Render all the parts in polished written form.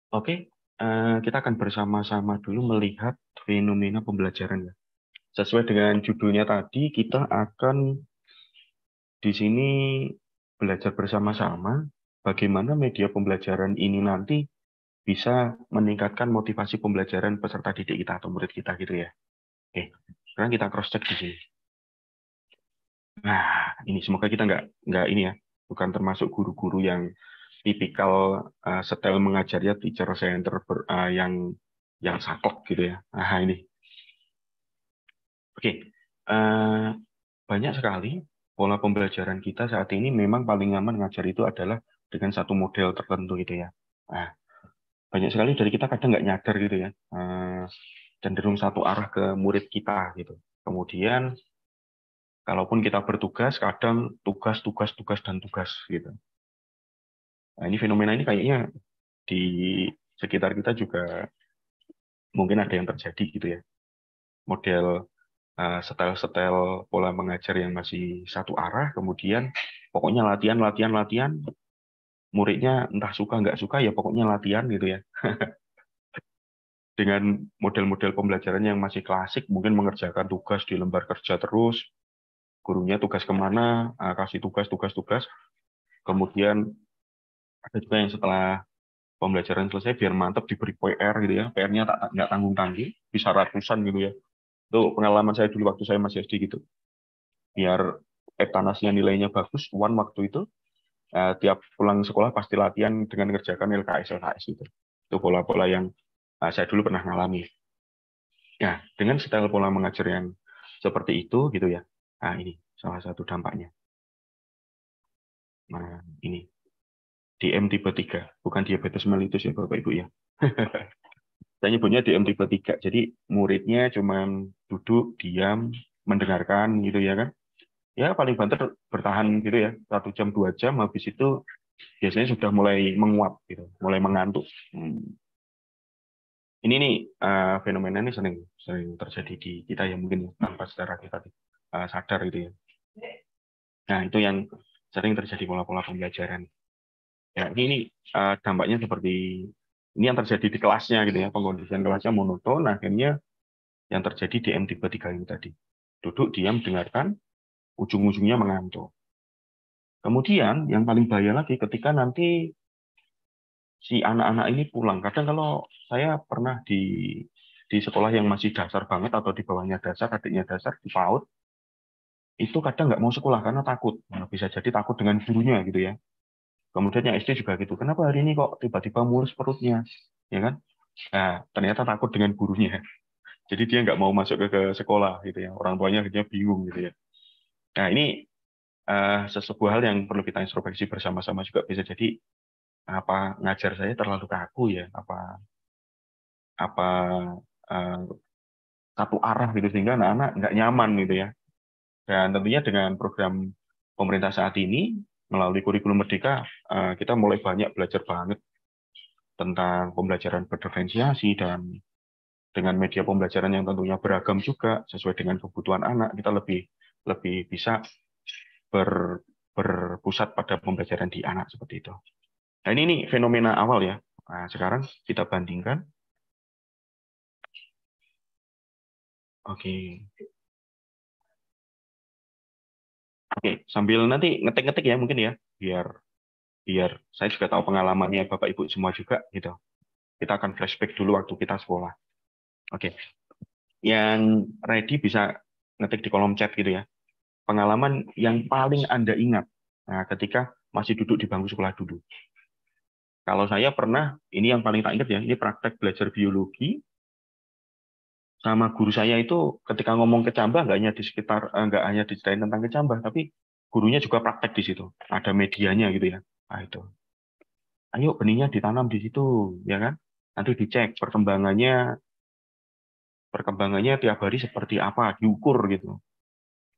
Oke, kita akan bersama-sama dulu melihat fenomena pembelajaran ya. Sesuai dengan judulnya tadi, kita akan di sini belajar bersama-sama bagaimana media pembelajaran ini nanti bisa meningkatkan motivasi pembelajaran peserta didik kita atau murid kita gitu ya. Oke, sekarang kita cross check di sini. Nah, ini semoga kita nggak ini ya, bukan termasuk guru-guru yang tipikal style mengajarnya teacher center yang saklek gitu ya. Nah, ini. Oke, banyak sekali pola pembelajaran kita saat ini memang paling nyaman ngajar itu adalah dengan satu model tertentu gitu ya. Nah, banyak sekali dari kita kadang nggak nyadar gitu ya, cenderung satu arah ke murid kita gitu. Kemudian, kalaupun kita bertugas, kadang tugas, tugas, tugas, dan tugas gitu. Nah, ini fenomena ini kayaknya di sekitar kita juga mungkin ada yang terjadi gitu ya. Model style-style pola mengajar yang masih satu arah, kemudian pokoknya latihan, latihan, latihan, muridnya entah suka nggak suka, ya pokoknya latihan gitu ya. Dengan model-model pembelajaran yang masih klasik, mungkin mengerjakan tugas di lembar kerja terus, gurunya tugas kemana, kasih tugas, tugas, tugas, kemudian ada juga yang setelah pembelajaran selesai, biar mantap diberi PR gitu ya, PR-nya nggak tanggung-tanggung, bisa ratusan gitu ya. Itu pengalaman saya dulu waktu saya masih SD gitu. Biar Eptanasnya nilainya bagus, waktu itu tiap pulang sekolah pasti latihan dengan mengerjakan LKS itu. Itu pola-pola yang saya dulu pernah ngalami. Nah, dengan style pola mengajar yang seperti itu gitu ya. Nah, ini salah satu dampaknya. Nah, ini DM tipe 3, bukan diabetes mellitus ya Bapak Ibu ya. Saya nyebutnya DM tipe 3. Jadi muridnya cuman duduk, diam, mendengarkan gitu ya kan. Ya paling banter bertahan gitu ya, 1 jam 2 jam, habis itu biasanya sudah mulai menguap gitu, mulai mengantuk. Ini nih fenomena ini sering sering terjadi di kita ya mungkin ya, tanpa secara kita sadar gitu ya. Nah itu yang sering terjadi pola-pola pembelajaran. Ya ini dampaknya seperti ini yang terjadi di kelasnya gitu ya, pengkondisian kelasnya monoton, akhirnya yang terjadi di M3 ini tadi. Duduk, diam, dengarkan, ujung-ujungnya mengantuk. Kemudian yang paling bahaya lagi ketika nanti si anak-anak ini pulang. Kadang kalau saya pernah di sekolah yang masih dasar banget atau di bawahnya dasar, adiknya dasar di PAUD, itu kadang nggak mau sekolah karena takut. Nah, bisa jadi takut dengan gurunya gitu ya. Kemudian yang SD juga gitu. Kenapa hari ini kok tiba-tiba mulus perutnya? Ya kan? Nah, ternyata takut dengan gurunya. Jadi dia nggak mau masuk ke sekolah gitu ya. Orang tuanya akhirnya bingung gitu ya. Nah, ini sebuah hal yang perlu kita introspeksi bersama-sama juga. Bisa jadi apa ngajar saya terlalu kaku ya? Apa eh, satu arah gitu sehingga anak-anak nggak nyaman gitu ya. Dan tentunya dengan program pemerintah saat ini melalui kurikulum Merdeka kita mulai banyak belajar banget tentang pembelajaran berdiferensiasi dan dengan media pembelajaran yang tentunya beragam juga sesuai dengan kebutuhan anak kita lebih lebih bisa ber, berpusat pada pembelajaran di anak seperti itu. Nah ini nih fenomena awal ya. Nah, sekarang kita bandingkan. Oke, oke sambil nanti ngetik-ngetik ya mungkin ya biar biar saya juga tahu pengalamannya Bapak Ibu semua juga gitu. Kita akan flashback dulu waktu kita sekolah. Oke, yang ready bisa ngetik di kolom chat gitu ya. Pengalaman yang paling Anda ingat ketika masih duduk di bangku sekolah dulu. Kalau saya pernah, ini yang paling tak ingat ya, ini praktek belajar biologi sama guru saya itu ketika ngomong kecambah nggak hanya diceritain tentang kecambah, tapi gurunya juga praktek di situ. Ada medianya gitu ya. Nah itu. Ayo benihnya ditanam di situ, ya kan? Nanti dicek perkembangannya tiap hari seperti apa, diukur gitu.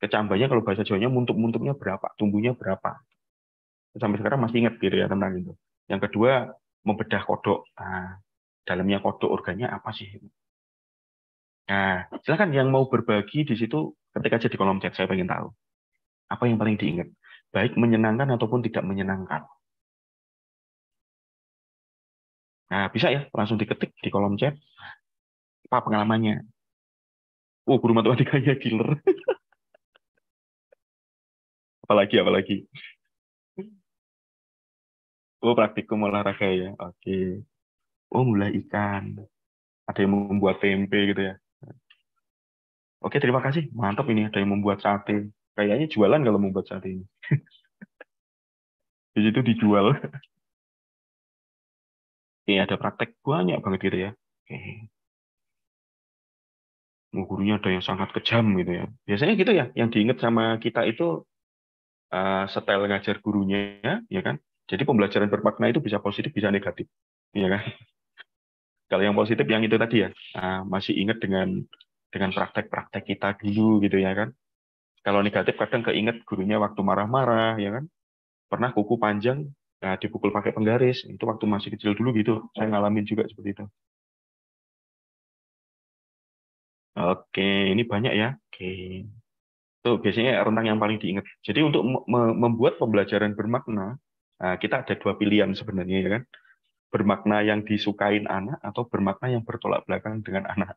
Kecambahnya kalau bahasa Jawanya muntuk-muntuknya berapa, tumbuhnya berapa. Sampai sekarang masih ingat gitu ya tentang itu. Yang kedua, membedah kodok. Nah, dalamnya kodok organnya apa sih? Nah, silakan yang mau berbagi di situ ketik aja di kolom chat, saya pengen tahu. Apa yang paling diingat? Baik menyenangkan ataupun tidak menyenangkan. Nah, bisa ya, langsung diketik di kolom chat, apa pengalamannya. Oh, guru matematikanya killer. Apalagi, apalagi. Oh, praktikum olahraga ya. Oke. Oh, mulai ikan. Ada yang membuat tempe gitu ya. Oke, terima kasih. Mantap ini, ada yang membuat sate. Kayaknya jualan kalau membuat sate ini. Di situ dijual. Oke, ada praktek banyak banget gitu ya. Oke. Gurunya ada yang sangat kejam gitu ya. Biasanya gitu ya, yang diingat sama kita itu style ngajar gurunya, ya kan? Jadi pembelajaran bermakna itu bisa positif, bisa negatif, ya kan? Kalau yang positif yang itu tadi ya, masih ingat dengan praktek-praktek kita dulu gitu ya kan? Kalau negatif kadang keinget gurunya waktu marah-marah, ya kan? Pernah kuku panjang, dipukul pakai penggaris, itu waktu masih kecil dulu gitu. Saya ngalamin juga seperti itu. Oke, ini banyak ya. Oke. Itu biasanya rentang yang paling diingat. Jadi untuk membuat pembelajaran bermakna, kita ada dua pilihan sebenarnya ya kan. Bermakna yang disukain anak atau bermakna yang bertolak belakang dengan anak.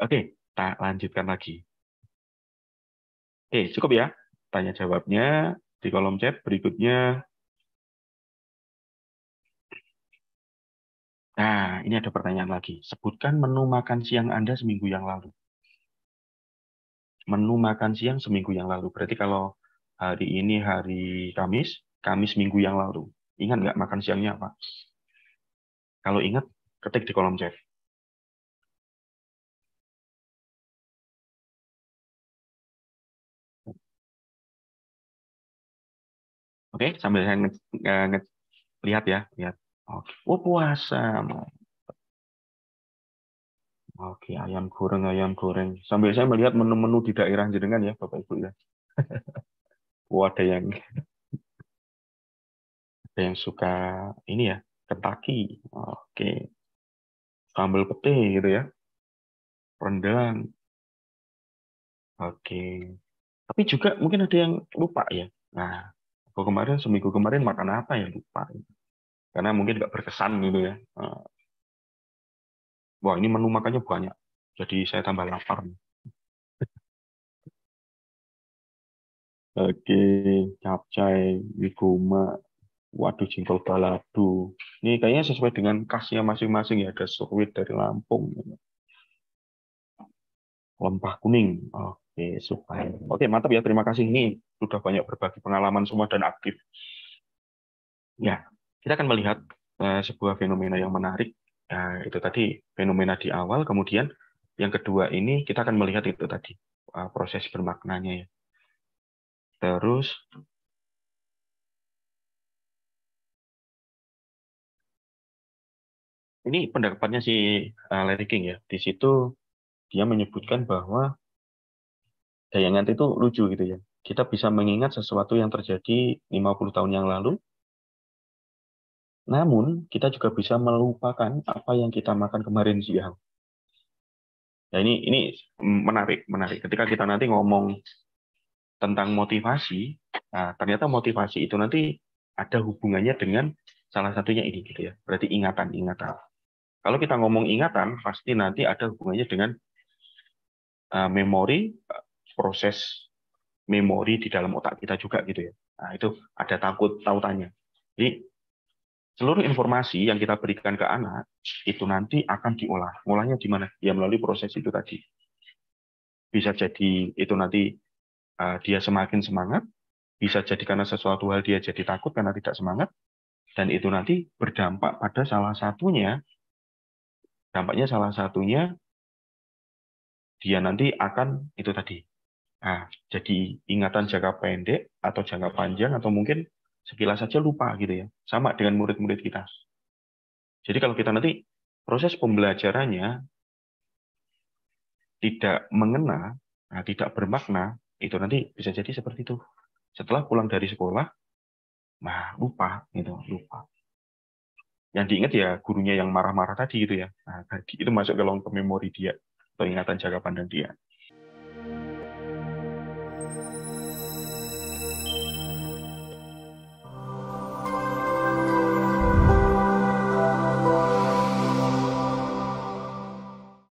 Oke, kita lanjutkan lagi. Oke, cukup ya. Tanya jawabnya di kolom chat berikutnya. Nah, ini ada pertanyaan lagi. Sebutkan menu makan siang Anda seminggu yang lalu. Menu makan siang seminggu yang lalu. Berarti kalau hari ini hari Kamis, Kamis minggu yang lalu. Ingat nggak makan siangnya apa? Kalau ingat, ketik di kolom chat. Oke, sambil saya lihat ya, lihat. Oke, oh puasa. Oke, ayam goreng, ayam goreng. Sambil saya melihat menu-menu di daerah jenengan ya, Bapak Ibu ya. Oh, ada yang suka ini ya, Kentucky. Oke, sambal pete gitu ya, rendang. Oke. Tapi juga mungkin ada yang lupa ya. Nah, aku kemarin seminggu kemarin makan apa ya lupa. Karena mungkin nggak berkesan gitu ya. Wah, ini menu makannya banyak. Jadi saya tambah lapar. Oke, capcay, wiguma, waduh jengkol balado. Ini kayaknya sesuai dengan khasnya masing-masing ya. Ada sukwit dari Lampung, lempah kuning. Oke, supaya. Oke, mantap ya. Terima kasih. Ini sudah banyak berbagi pengalaman semua dan aktif. Ya, kita akan melihat sebuah fenomena yang menarik. Itu tadi fenomena di awal. Kemudian yang kedua ini kita akan melihat itu tadi proses bermaknanya ya. Terus ini pendapatnya si Larry King ya. Di situ dia menyebutkan bahwa daya ingat itu lucu gitu ya. Kita bisa mengingat sesuatu yang terjadi 50 tahun yang lalu, namun kita juga bisa melupakan apa yang kita makan kemarin siang. Ya ini menarik, menarik. Ketika kita nanti ngomong tentang motivasi, nah, ternyata motivasi itu nanti ada hubungannya dengan salah satunya ini gitu ya. Berarti ingatan, ingatan. Kalau kita ngomong ingatan, pasti nanti ada hubungannya dengan memori, proses memori di dalam otak kita juga gitu ya. Nah, itu ada takut tautannya. Jadi seluruh informasi yang kita berikan ke anak itu nanti akan diolah. Ngolahnya di mana? Ya melalui proses itu tadi. Bisa jadi itu nanti dia semakin semangat, bisa jadi karena sesuatu hal dia jadi takut karena tidak semangat, dan itu nanti berdampak pada salah satunya, dampaknya salah satunya dia nanti akan itu tadi. Nah, jadi ingatan jangka pendek atau jangka panjang atau mungkin sekilas saja lupa gitu ya. Sama dengan murid-murid kita. Jadi kalau kita nanti proses pembelajarannya tidak mengena, nah, tidak bermakna, itu nanti bisa jadi seperti itu. Setelah pulang dari sekolah, nah lupa gitu, lupa. Yang diingat ya gurunya yang marah-marah tadi gitu ya. Nah, tadi itu masuk ke long term memory dia atau ingatan jangka pandang dia.